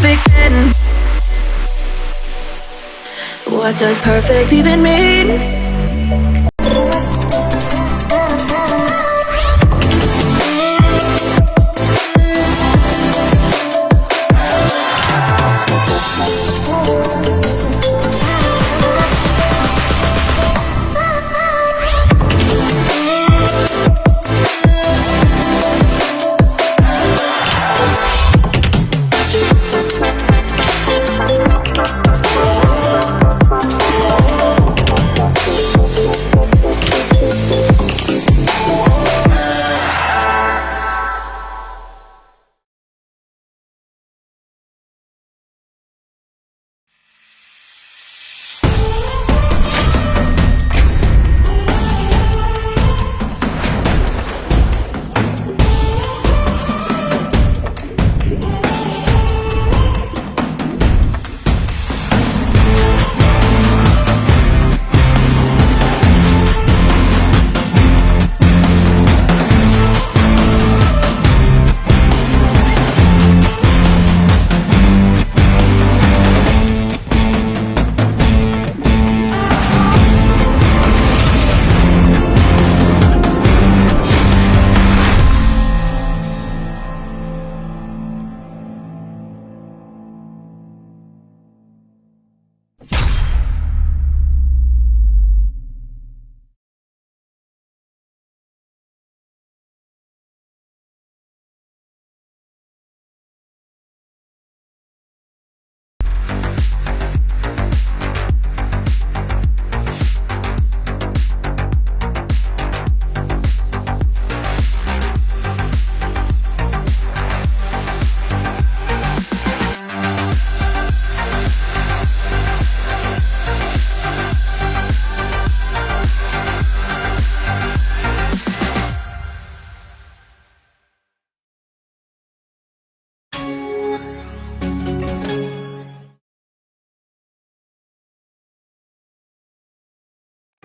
perfect 10. What does perfect even mean?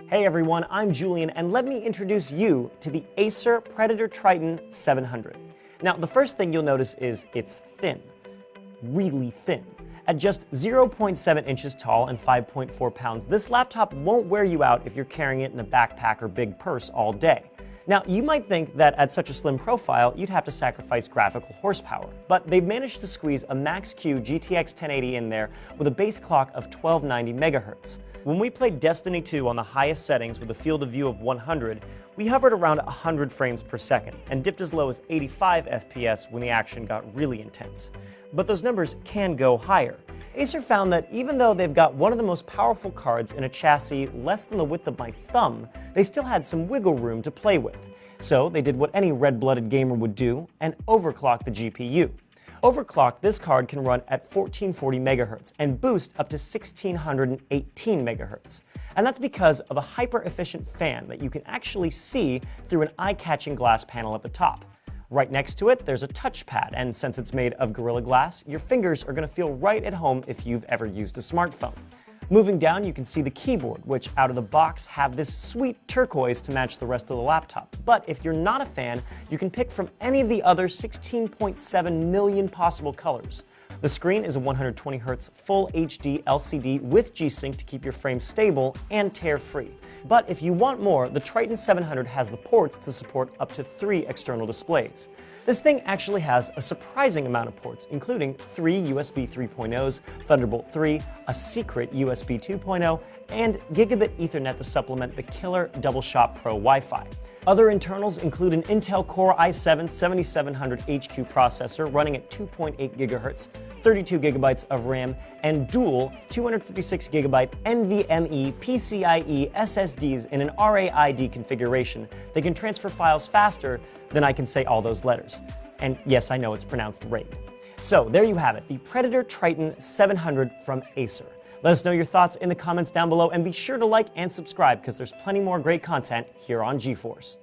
Hey everyone, I'm Julian, and let me introduce you to the Acer Predator Triton 700. Now, the first thing you'll notice is it's thin, really thin. At just 0.7 inches tall and 5.4 pounds, this laptop won't wear you out if you're carrying it in a backpack or big purse all day. Now, you might think that at such a slim profile, you'd have to sacrifice graphical horsepower, but they've managed to squeeze a Max-Q GTX 1080 in there with a base clock of 1290 MHz. When we played Destiny 2 on the highest settings with a field of view of 100, we hovered around 100 frames per second and dipped as low as 85 FPS when the action got really intense. But those numbers can go higher. Acer found that even though they've got one of the most powerful cards in a chassis less than the width of my thumb, they still had some wiggle room to play with. So they did what any red-blooded gamer would do and overclock the GPU. Overclocked, this card can run at 1440 MHz and boost up to 1618 MHz. And that's because of a hyper-efficient fan that you can actually see through an eye-catching glass panel at the top. Right next to it, there's a touchpad, and since it's made of Gorilla Glass, your fingers are going to feel right at home if you've ever used a smartphone. Moving down, you can see the keyboard, which out of the box have this sweet turquoise to match the rest of the laptop. But if you're not a fan, you can pick from any of the other 16.7 million possible colors. The screen is a 120Hz full HD LCD with G-Sync to keep your frame stable and tear-free. But if you want more, the Triton 700 has the ports to support up to 3 external displays. This thing actually has a surprising amount of ports, including 3 USB 3.0s, Thunderbolt 3, a secret USB 2.0, and Gigabit Ethernet to supplement the killer Double-Shot Pro Wi-Fi. Other internals include an Intel Core i7-7700HQ processor running at 2.8 GHz, 32 GB of RAM, and dual 256 GB NVMe PCIe SSDs in an RAID configuration that can transfer files faster than I can say all those letters. And yes, I know it's pronounced RAID. So there you have it, the Predator Triton 700 from Acer. Let us know your thoughts in the comments down below, and be sure to like and subscribe because there's plenty more great content here on GeForce.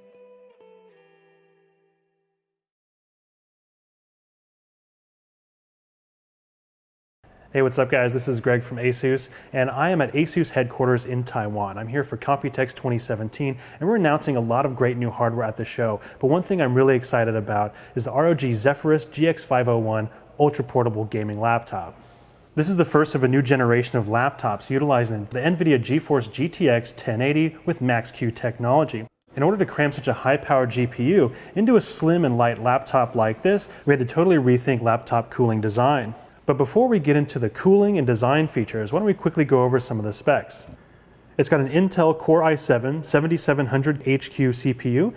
Hey, what's up guys? This is Greg from Asus, and I am at Asus headquarters in Taiwan. I'm here for Computex 2017, and we're announcing a lot of great new hardware at the show. But one thing I'm really excited about is the ROG Zephyrus GX501 ultra-portable gaming laptop. This is the first of a new generation of laptops utilizing the NVIDIA GeForce GTX 1080 with Max-Q technology. In order to cram such a high-powered GPU into a slim and light laptop like this, we had to totally rethink laptop cooling design. But before we get into the cooling and design features, why don't we quickly go over some of the specs. It's got an Intel Core i7 7700 HQ CPU.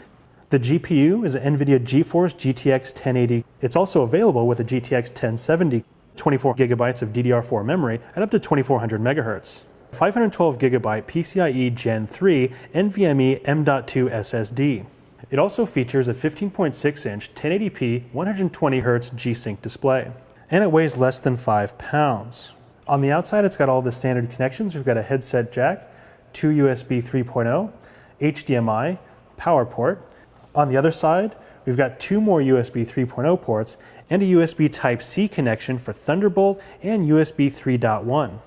The GPU is an NVIDIA GeForce GTX 1080. It's also available with a GTX 1070, 24 gigabytes of DDR4 memory at up to 2400 megahertz. 512 gigabyte PCIe Gen 3 NVMe M.2 SSD. It also features a 15.6-inch 1080p 120Hz G-Sync display. And it weighs less than 5 pounds. On the outside, it's got all the standard connections. We've got a headset jack, 2 USB 3.0, HDMI, power port. On the other side, we've got 2 more USB 3.0 ports and a USB Type-C connection for Thunderbolt and USB 3.1.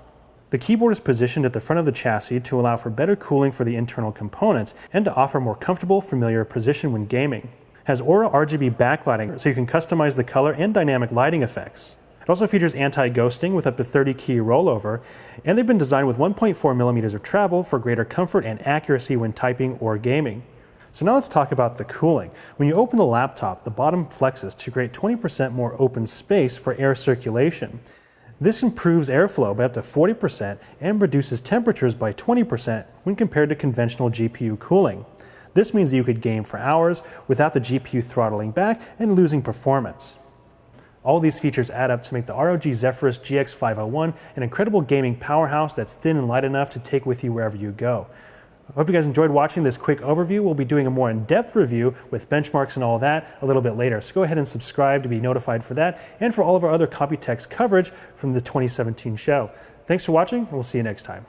The keyboard is positioned at the front of the chassis to allow for better cooling for the internal components and to offer more comfortable, familiar position when gaming. It has Aura RGB backlighting so you can customize the color and dynamic lighting effects. It also features anti-ghosting with up to 30 key rollover, and they've been designed with 1.4 millimeters of travel for greater comfort and accuracy when typing or gaming. So now let's talk about the cooling. When you open the laptop, the bottom flexes to create 20% more open space for air circulation. This improves airflow by up to 40% and reduces temperatures by 20% when compared to conventional GPU cooling. This means that you could game for hours without the GPU throttling back and losing performance. All these features add up to make the ROG Zephyrus GX501 an incredible gaming powerhouse that's thin and light enough to take with you wherever you go. I hope you guys enjoyed watching this quick overview. We'll be doing a more in-depth review with benchmarks and all that a little bit later. So go ahead and subscribe to be notified for that and for all of our other Computex coverage from the 2017 show. Thanks for watching, and we'll see you next time.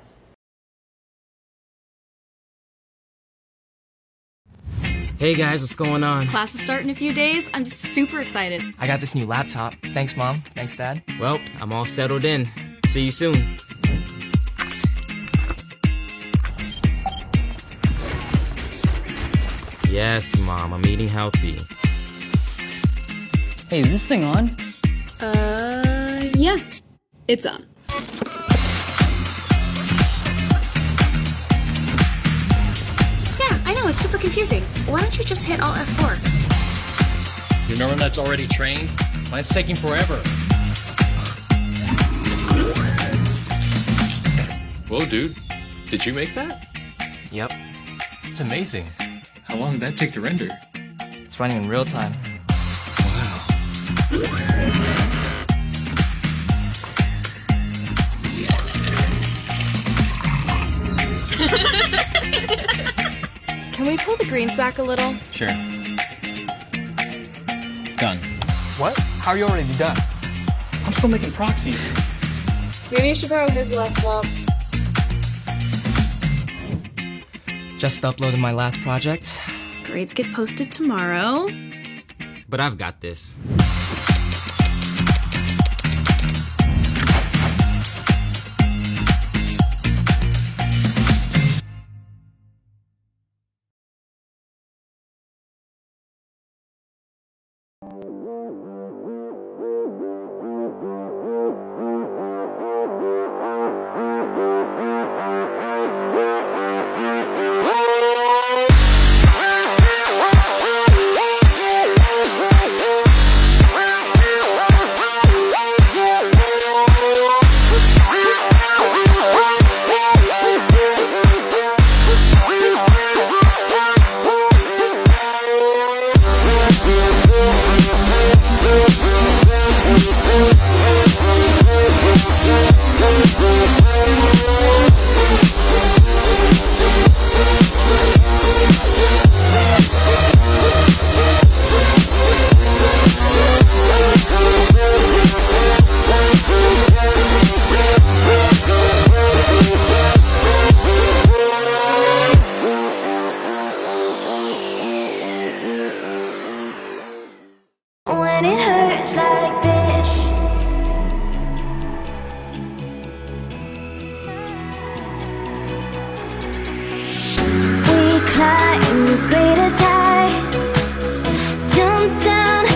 Hey guys, what's going on? Classes start in a few days. I'm super excited. I got this new laptop. Thanks, Mom. Thanks, Dad. Well, I'm all settled in. See you soon. Yes, Mom, I'm eating healthy. Hey, is this thing on? Yeah, it's on. Yeah, I know, it's super confusing. Why don't you just hit Alt F4? You remember that's already trained? Mine's taking forever. Whoa, dude. Did you make that? Yep, It's amazing. How long did that take to render? it's running in real time. Can we pull the greens back a little? Sure. Done. What? How are you already done? I'm still making proxies. Maybe you should borrow his laptop. Just uploaded my last project. Grades get posted tomorrow. But I've got this. When it hurts like